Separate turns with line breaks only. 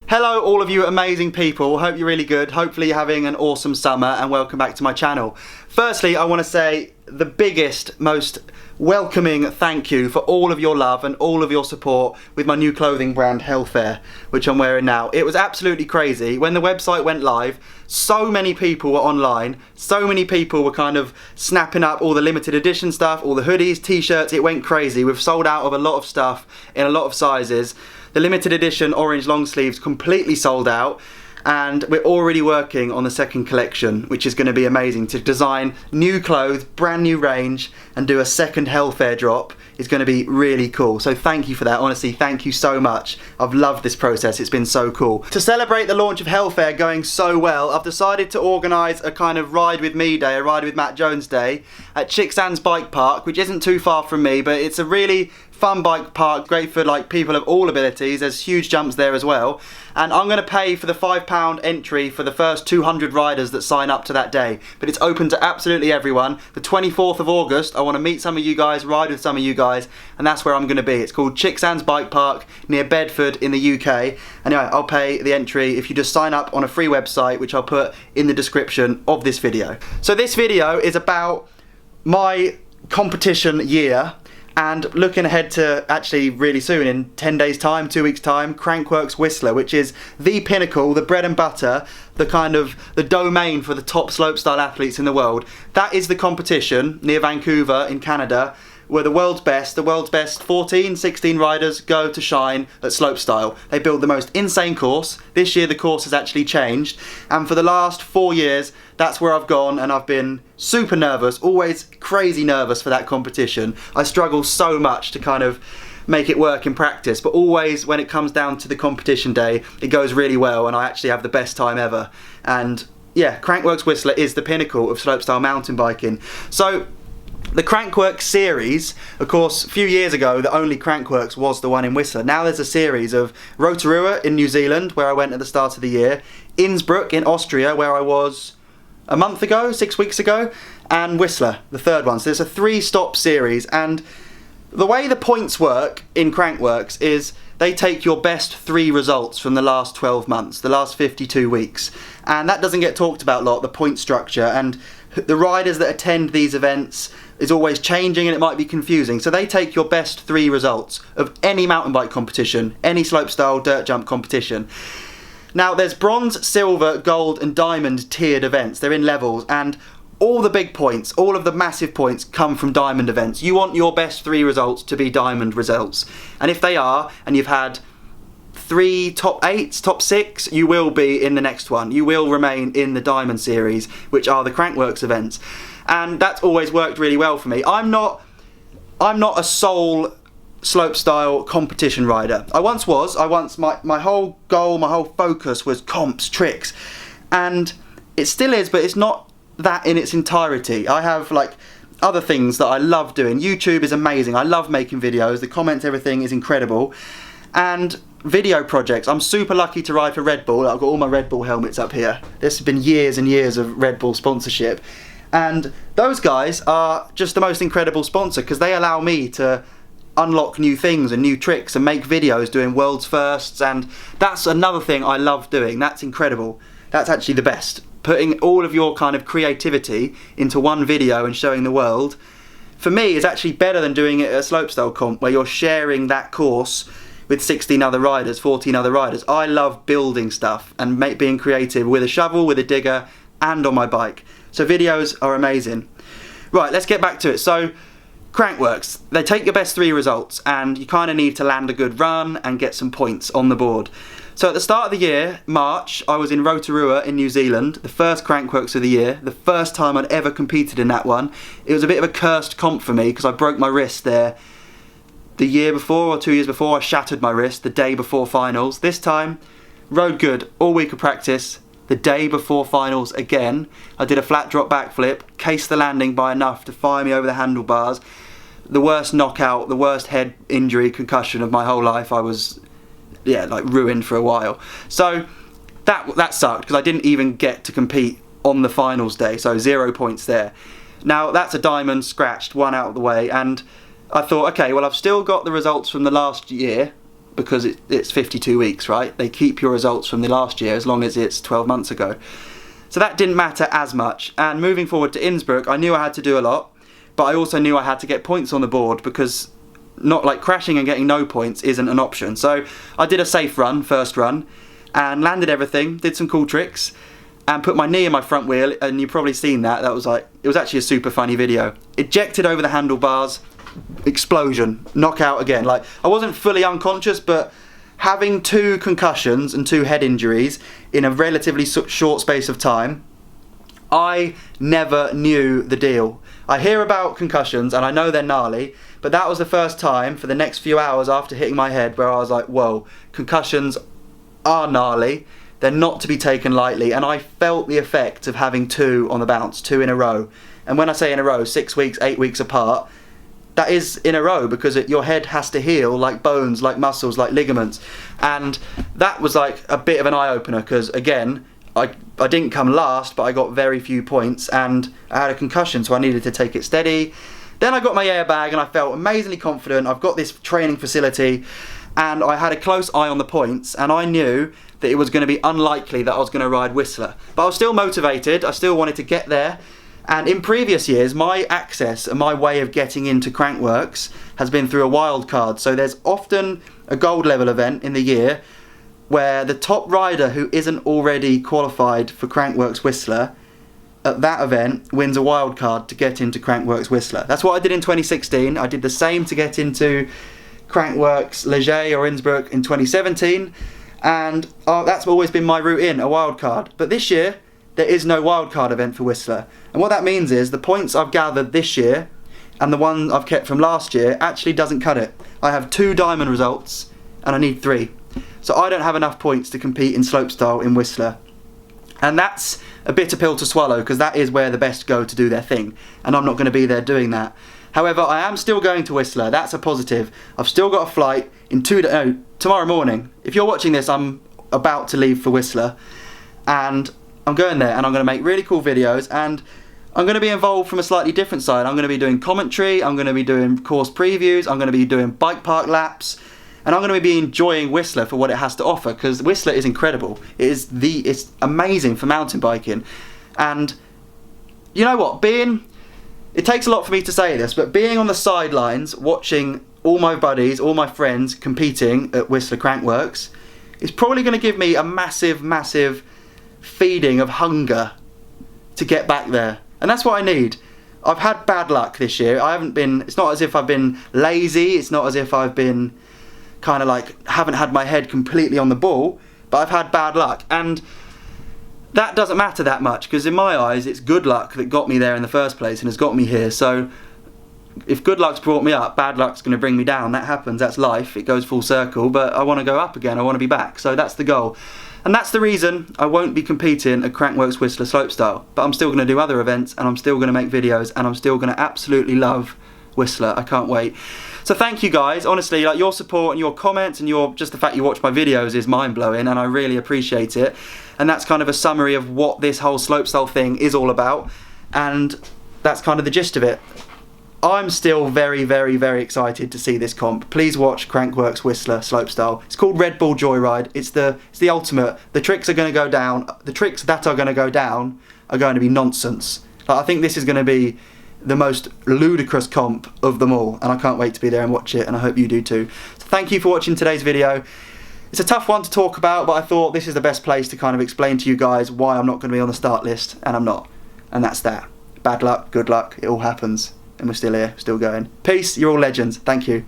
Hello all of you amazing people, hope you're really good, hopefully you're having an awesome summer and welcome back to my channel. Firstly, I want to say the biggest, most welcoming thank you for all of your love and all of your support with my new clothing brand Hellfair, which I'm wearing now. It was absolutely crazy. When the website went live, so many people were online, so many people were kind of snapping up all the limited edition stuff, all the hoodies, t-shirts, it went crazy. We've sold out of a lot of stuff in a lot of sizes. The limited edition orange long sleeves completely sold out, and we're already working on the second collection, which is going to be amazing. To design new clothes, brand new range, and do a second Hellfair drop is going to be really cool. So thank you for that, honestly, thank you so much. I've loved this process, it's been so cool. To celebrate the launch of Hellfair going so well, I've decided to organise a kind of ride with me day, a ride with Matt Jones day, at Chicksands Bike Park, which isn't too far from me, but it's a really fun bike park, great for like people of all abilities. There's huge jumps there as well, and I'm going to pay for the £5 entry for the first 200 riders that sign up to that day, but it's open to absolutely everyone. The 24th of August I want to meet some of you guys, ride with some of you guys, and that's where I'm going to be. It's called Chicksands Bike Park near Bedford in the UK. Anyway, I'll pay the entry if you just sign up on a free website, which I'll put in the description of this video. So this video is about my competition year, and looking ahead to actually really soon, in 10 days time, 2 weeks time, Crankworx Whistler, which is the pinnacle, the bread and butter, the kind of the domain for the top slopestyle athletes in the world. That is the competition near Vancouver in Canada, where the world's best 14, 16 riders go to shine at slopestyle. They build the most insane course. This year the course has actually changed, and for the last 4 years that's where I've gone, and I've been super nervous, always crazy nervous for that competition. I struggle so much to kind of make it work in practice, but always when it comes down to the competition day it goes really well and I actually have the best time ever. And yeah, Crankworx Whistler is the pinnacle of slopestyle mountain biking. So the Crankworx series, of course, a few years ago the only Crankworx was the one in Whistler. Now there's a series of Rotorua in New Zealand, where I went at the start of the year, Innsbruck in Austria, where I was a month ago, 6 weeks ago, and Whistler, the third one. So there's a 3-stop series, and the way the points work in Crankworx is they take your best 3 results from the last 12 months, the last 52 weeks, and that doesn't get talked about a lot, the point structure, and the riders that attend these events is always changing and it might be confusing. So they take your best 3 results of any mountain bike competition, any slopestyle dirt jump competition. Now there's bronze, silver, gold and diamond tiered events. They're in levels, and all the big points, all of the massive points come from diamond events. You want your best 3 results to be diamond results, and if they are, and you've had 3 top 8s, top 6, you will be in the next one. You will remain in the diamond series, which are the Crankworx events, and that's always worked really well for me. I'm not a sole slopestyle competition rider. I once was. My whole goal, my whole focus was comps, tricks, and it still is, but it's not that in its entirety. I have like other things that I love doing. YouTube is amazing. I love making videos. The comments, everything is incredible. And video projects. I'm super lucky to ride for Red Bull. I've got all my Red Bull helmets up here. This has been years and years of Red Bull sponsorship. And those guys are just the most incredible sponsor, because they allow me to unlock new things and new tricks and make videos doing world's firsts, and that's another thing I love doing. That's incredible. That's actually the best. Putting all of your kind of creativity into one video and showing the world, for me, is actually better than doing it at a slopestyle comp where you're sharing that course with 16 other riders, 14 other riders. I love building stuff and being creative with a shovel, with a digger, and on my bike. So videos are amazing. Right, let's get back to it. So Crankworx, they take your best 3 results, and you kind of need to land a good run and get some points on the board. So at the start of the year, March, I was in Rotorua in New Zealand, the first Crankworx of the year, the first time I'd ever competed in that one. It was a bit of a cursed comp for me because I broke my wrist there. The year before, or 2 years before, I shattered my wrist the day before finals. This time, rode good, all week of practice. The day before finals again, I did a flat drop backflip, cased the landing by enough to fire me over the handlebars. The worst knockout, the worst head injury, concussion of my whole life. I was, yeah, like ruined for a while. So that sucked, because I didn't even get to compete on the finals day, so 0 points there. Now that's a diamond scratched, one out of the way, and I thought, okay, well I've still got the results from the last year, because it's 52 weeks, right? They keep your results from the last year as long as it's 12 months ago. So that didn't matter as much. And moving forward to Innsbruck, I knew I had to do a lot, but I also knew I had to get points on the board, because not like crashing and getting no points isn't an option. So I did a safe run, first run, and landed everything, did some cool tricks, and put my knee in my front wheel, and you've probably seen that. That was like, it was actually a super funny video. Ejected over the handlebars, explosion, knockout again. Like, I wasn't fully unconscious, but having 2 concussions and 2 head injuries in a relatively short space of time, I never knew the deal. I hear about concussions and I know they're gnarly, but that was the first time for the next few hours after hitting my head where I was like, whoa, concussions are gnarly. They're not to be taken lightly. And I felt the effect of having 2 on the bounce, 2 in a row. And when I say in a row, 6 weeks, 8 weeks apart, that is in a row, because your head has to heal like bones, like muscles, like ligaments. And that was like a bit of an eye-opener, because again, I didn't come last, but I got very few points, and I had a concussion, so I needed to take it steady. Then I got my airbag and I felt amazingly confident. I've got this training facility, and I had a close eye on the points, and I knew that it was going to be unlikely that I was going to ride Whistler. But I was still motivated, I still wanted to get there. And in previous years, my access and my way of getting into Crankworx has been through a wild card. So there's often a gold level event in the year where the top rider who isn't already qualified for Crankworx Whistler at that event wins a wild card to get into Crankworx Whistler. That's what I did in 2016. I did the same to get into Crankworx Leger or Innsbruck in 2017. And that's always been my route in, a wild card. But this year, there is no wildcard event for Whistler. And what that means is the points I've gathered this year and the one I've kept from last year actually doesn't cut it. I have 2 diamond results and I need 3. So I don't have enough points to compete in slopestyle in Whistler. And that's a bitter pill to swallow, because that is where the best go to do their thing. And I'm not going to be there doing that. However, I am still going to Whistler. That's a positive. I've still got a flight in tomorrow morning. If you're watching this, I'm about to leave for Whistler. And I'm going there, and I'm going to make really cool videos, and I'm going to be involved from a slightly different side. I'm going to be doing commentary, I'm going to be doing course previews, I'm going to be doing bike park laps, and I'm going to be enjoying Whistler for what it has to offer, because Whistler is incredible. It's amazing for mountain biking. And you know what, it takes a lot for me to say this, but being on the sidelines watching all my buddies, all my friends competing at Whistler Crankworx is probably going to give me a massive feeding of hunger to get back there. And that's what I need. I've had bad luck this year. It's not as if I've been lazy, it's not as if I've been kind of like, haven't had my head completely on the ball, but I've had bad luck. And that doesn't matter that much, because in my eyes it's good luck that got me there in the first place and has got me here. So if good luck's brought me up, bad luck's going to bring me down. That happens, that's life, it goes full circle. But I want to go up again, I want to be back, so that's the goal. And that's the reason I won't be competing at Crankworx Whistler Slopestyle. But I'm still going to do other events, and I'm still going to make videos, and I'm still going to absolutely love Whistler. I can't wait. So thank you guys, honestly, like your support and your comments and just the fact you watch my videos is mind-blowing, and I really appreciate it. And that's kind of a summary of what this whole slopestyle thing is all about, and that's kind of the gist of it. I'm still very excited to see this comp. Please watch Crankworx Whistler Slopestyle. It's called Red Bull Joyride. It's the ultimate. The tricks are going to go down. The tricks that are going to go down are going to be nonsense. Like, I think this is going to be the most ludicrous comp of them all, and I can't wait to be there and watch it, and I hope you do too. So thank you for watching today's video. It's a tough one to talk about, but I thought this is the best place to kind of explain to you guys why I'm not going to be on the start list, and I'm not. And that's that. Bad luck, good luck, it all happens. And we're still here, still going. Peace, you're all legends. Thank you.